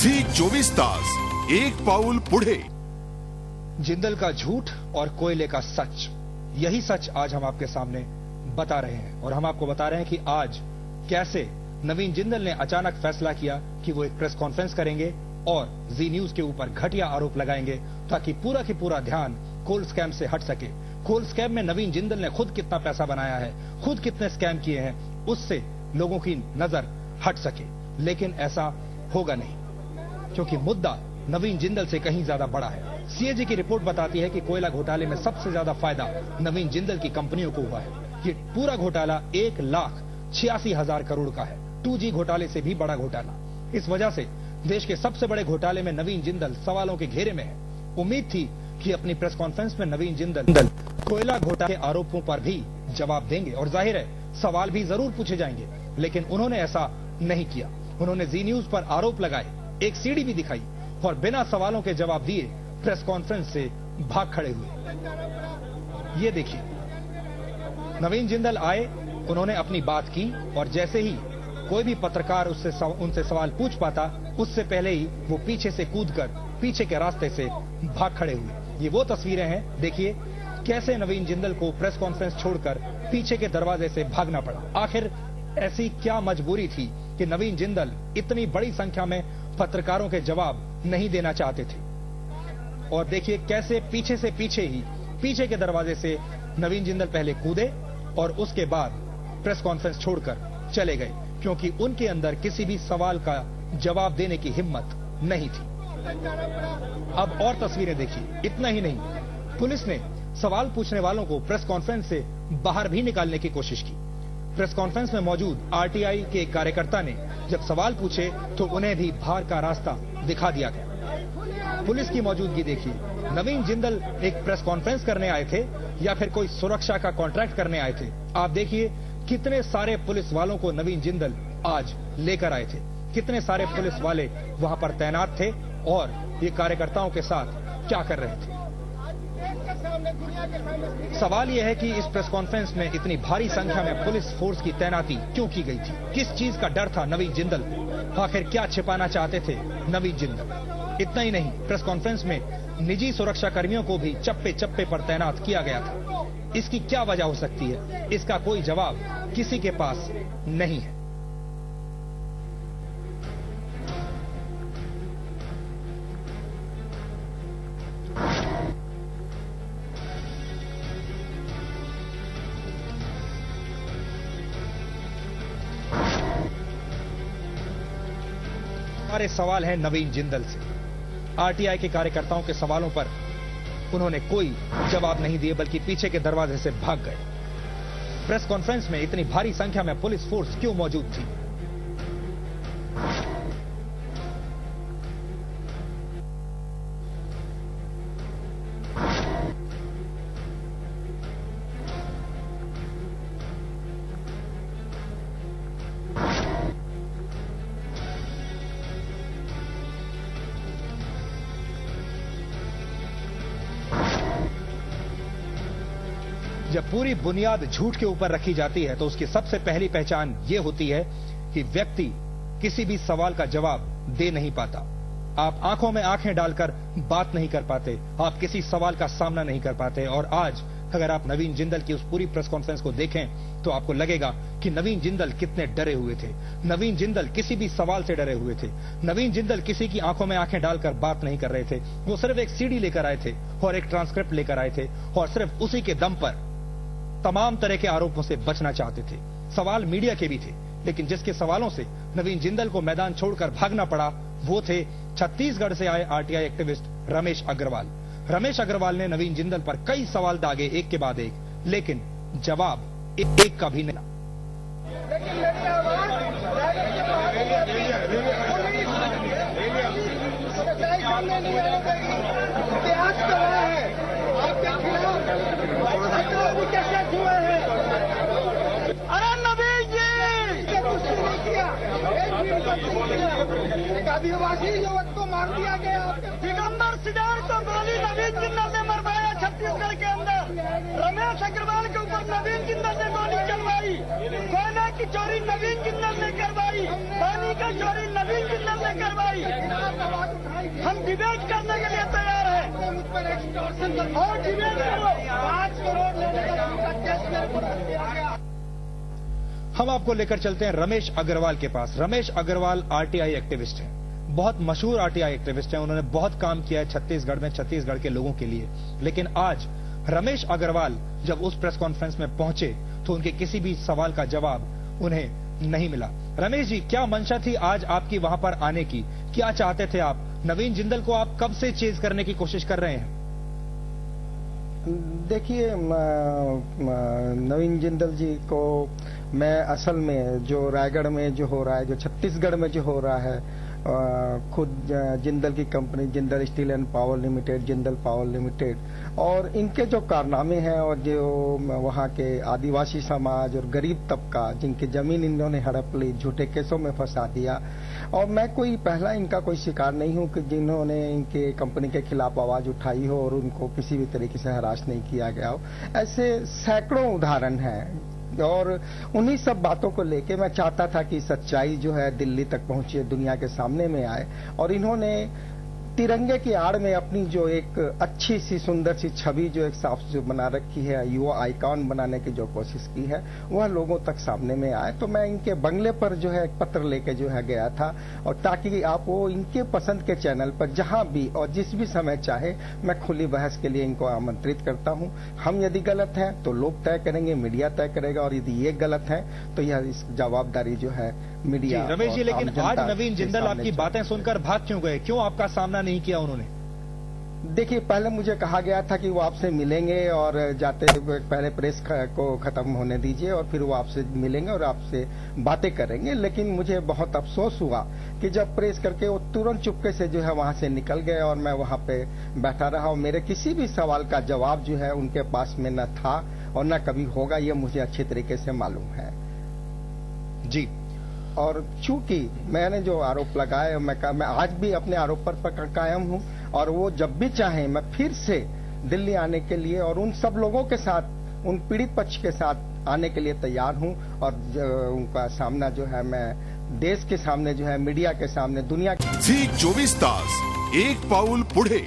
झी 24 तास, एक पाऊल पुढे। जिंदल का झूठ और कोयले का सच, यही सच आज हम आपके सामने बता रहे हैं। और हम आपको बता रहे हैं कि आज कैसे नवीन जिंदल ने अचानक फैसला किया कि वो एक प्रेस कॉन्फ्रेंस करेंगे और जी न्यूज के ऊपर घटिया आरोप लगाएंगे ताकि पूरा की पूरा ध्यान कोल स्कैम से हट सके। कोल स्कैम में नवीन जिंदल ने खुद कितना पैसा बनाया है, खुद कितने स्कैम किए हैं, उससे लोगों की नजर हट सके। लेकिन ऐसा होगा नहीं, क्योंकि मुद्दा नवीन जिंदल से कहीं ज्यादा बड़ा है। सीएजी की रिपोर्ट बताती है कि कोयला घोटाले में सबसे ज्यादा फायदा नवीन जिंदल की कंपनियों को हुआ है। ये पूरा घोटाला 1,86,000 करोड़ का है, 2G घोटाले से भी बड़ा घोटाला। इस वजह से देश के सबसे बड़े घोटाले में नवीन जिंदल सवालों के घेरे में है। उम्मीद थी कि अपनी प्रेस कॉन्फ्रेंस में नवीन जिंदल कोयला घोटाले के आरोपों पर भी जवाब देंगे और जाहिर है सवाल भी जरूर पूछे जाएंगे, लेकिन उन्होंने ऐसा नहीं किया। उन्होंने जी न्यूज पर आरोप लगाए, एक सीडी भी दिखाई और बिना सवालों के जवाब दिए प्रेस कॉन्फ्रेंस से भाग खड़े हुए। ये देखिए, नवीन जिंदल आए, उन्होंने अपनी बात की और जैसे ही कोई भी पत्रकार उनसे सवाल पूछ पाता, उससे पहले ही वो पीछे से कूदकर पीछे के रास्ते से भाग खड़े हुए। ये वो तस्वीरें हैं, देखिए कैसे नवीन जिंदल को प्रेस कॉन्फ्रेंस छोड़कर पीछे के दरवाजे से भागना पड़ा। आखिर ऐसी क्या मजबूरी थी कि नवीन जिंदल इतनी बड़ी संख्या में पत्रकारों के जवाब नहीं देना चाहते थे। और देखिए कैसे पीछे से पीछे के दरवाजे से नवीन जिंदल पहले कूदे और उसके बाद प्रेस कॉन्फ्रेंस छोड़कर चले गए, क्योंकि उनके अंदर किसी भी सवाल का जवाब देने की हिम्मत नहीं थी। अब और तस्वीरें देखिए। इतना ही नहीं, पुलिस ने सवाल पूछने वालों को प्रेस कॉन्फ्रेंस से बाहर भी निकालने की कोशिश की। प्रेस कॉन्फ्रेंस में मौजूद आरटीआई के एक कार्यकर्ता ने जब सवाल पूछे तो उन्हें भी बाहर का रास्ता दिखा दिया गया। पुलिस की मौजूदगी देखिए। नवीन जिंदल एक प्रेस कॉन्फ्रेंस करने आए थे या फिर कोई सुरक्षा का कॉन्ट्रैक्ट करने आए थे? आप देखिए कितने सारे पुलिस वालों को नवीन जिंदल आज लेकर आए थे, कितने सारे पुलिस वाले वहां पर तैनात थे और ये कार्यकर्ताओं के साथ क्या कर रहे थे। सवाल यह है कि इस प्रेस कॉन्फ्रेंस में इतनी भारी संख्या में पुलिस फोर्स की तैनाती क्यों की गई थी? किस चीज का डर था नवीन जिंदल को? आखिर क्या छिपाना चाहते थे नवीन जिंदल? इतना ही नहीं, प्रेस कॉन्फ्रेंस में निजी सुरक्षा कर्मियों को भी चप्पे चप्पे पर तैनात किया गया था। इसकी क्या वजह हो सकती है? इसका कोई जवाब किसी के पास नहीं है। हमारे सवाल है नवीन जिंदल से। आरटीआई के कार्यकर्ताओं के सवालों पर उन्होंने कोई जवाब नहीं दिए, बल्कि पीछे के दरवाजे से भाग गए। प्रेस कॉन्फ्रेंस में इतनी भारी संख्या में पुलिस फोर्स क्यों मौजूद थी? जब पूरी बुनियाद झूठ के ऊपर रखी जाती है तो उसकी सबसे पहली पहचान यह होती है कि व्यक्ति किसी भी सवाल का जवाब दे नहीं पाता। आप आंखों में आंखें डालकर बात नहीं कर पाते, आप किसी सवाल का सामना नहीं कर पाते। और आज अगर आप नवीन जिंदल की उस पूरी प्रेस कॉन्फ्रेंस को देखें तो आपको लगेगा कि नवीन जिंदल कितने डरे हुए थे। नवीन जिंदल किसी भी सवाल से डरे हुए थे। नवीन जिंदल किसी की आंखों में आंखें डालकर बात नहीं कर रहे थे। वो सिर्फ एक सीडी लेकर आए थे और एक ट्रांसक्रिप्ट लेकर आए थे और सिर्फ उसी के दम पर तमाम तरह के आरोपों से बचना चाहते थे। सवाल मीडिया के भी थे, लेकिन जिसके सवालों से नवीन जिंदल को मैदान छोड़कर भागना पड़ा वो थे छत्तीसगढ़ से आए आरटीआई एक्टिविस्ट रमेश अग्रवाल। रमेश अग्रवाल ने नवीन जिंदल पर कई सवाल दागे एक के बाद एक, लेकिन जवाब एक का भी नहीं। अरे नवीन जी, एक आदिवासी युवक को मार दिया गया। दिगंबर सिडार को गोली नवीन जिंदल ने मरवाया छत्तीसगढ़ के अंदर। रमेश अग्रवाल के ऊपर नवीन जिंदल ने गोली चलवाई, कोयला की चोरी नवीन जिंदल ने करवाई, पानी का चोरी नवीन जिंदल ने करवाई। हम डिबेट करने के लिए तैयार हैं और डिबेट करो। 5 करोड़ लेने का केस मेरे ऊपर आ गया। हम आपको लेकर चलते हैं रमेश अग्रवाल के पास। रमेश अग्रवाल आरटीआई एक्टिविस्ट हैं, बहुत मशहूर आरटीआई एक्टिविस्ट हैं। उन्होंने बहुत काम किया है छत्तीसगढ़ में, छत्तीसगढ़ के लोगों के लिए। लेकिन आज रमेश अग्रवाल जब उस प्रेस कॉन्फ्रेंस में पहुंचे तो उनके किसी भी सवाल का जवाब उन्हें नहीं मिला। रमेश जी, क्या मंशा थी आज आपकी वहां पर आने की? क्या चाहते थे आप? नवीन जिंदल को आप कब से चेज करने की कोशिश कर रहे हैं? देखिए, नवीन जिंदल जी को मैं असल में जो रायगढ़ में जो हो रहा है, जो छत्तीसगढ़ में जो हो रहा है, खुद जिंदल की company Jindal steel and power limited, Jindal power limited, और इनके जो कारनामे हैं और जो वहाँ के आदिवासी समाज और गरीब तबका जिनकी जमीन इन्होंने हड़प ली, झूठे केसों में फंसा दिया। और मैं कोई पहला इनका कोई शिकार नहीं हूं कि जिन्होंने इनके कंपनी के खिलाफ आवाज उठाई हो और उनको किसी भी तरीके से हरास नहीं किया गया हो। ऐसे सैकड़ों उदाहरण हैं और उन्हीं सब बातों को लेके मैं चाहता था कि सच्चाई जो है दिल्ली तक पहुंचे, दुनिया के सामने में आए। और इन्होंने तिरंगे की आड़ में अपनी जो एक अच्छी सी सुंदर सी छवि जो एक साफ जो बना रखी है, युवा आइकॉन बनाने की जो कोशिश की है, वह लोगों तक सामने में आए। तो मैं इनके बंगले पर जो है एक पत्र लेके जो है गया था, और ताकि आप वो इनके पसंद के चैनल पर जहां भी और जिस भी समय चाहे मैं खुली बहस के लिए इनको आमंत्रित करता हूं। हम यदि गलत हैं तो लोग तय करेंगे, मीडिया तय करेगा, और यदि ये गलत है तो यह इस जवाबदारी जो है मीडिया। रमेश जी, लेकिन आज नवीन जिंदल आपकी बातें सुनकर भाग क्यों गए? क्यों आपका सामना नहीं किया उन्होंने? देखिए, पहले मुझे कहा गया था कि वो आपसे मिलेंगे और जाते पहले प्रेस को खत्म होने दीजिए और फिर वो आपसे मिलेंगे और आपसे बातें करेंगे। लेकिन मुझे बहुत अफसोस हुआ कि जब प्रेस करके वो तुरंत चुपके से जो है वहां से निकल गए और मैं वहां पे बैठा रहा और मेरे किसी भी सवाल का जवाब जो है उनके पास में न था और न कभी होगा, ये मुझे अच्छे तरीके से मालूम है जी। और चूंकि मैंने जो आरोप लगाए, मैं आज भी अपने आरोप पर कायम हूं, और वो जब भी चाहें मैं फिर से दिल्ली आने के लिए और उन सब लोगों के साथ, उन पीड़ित पक्ष के साथ आने के लिए तैयार हूं। और उनका सामना जो है मैं देश के सामने जो है, मीडिया के सामने, दुनिया झी 24 तास, एक पाऊल पुढे।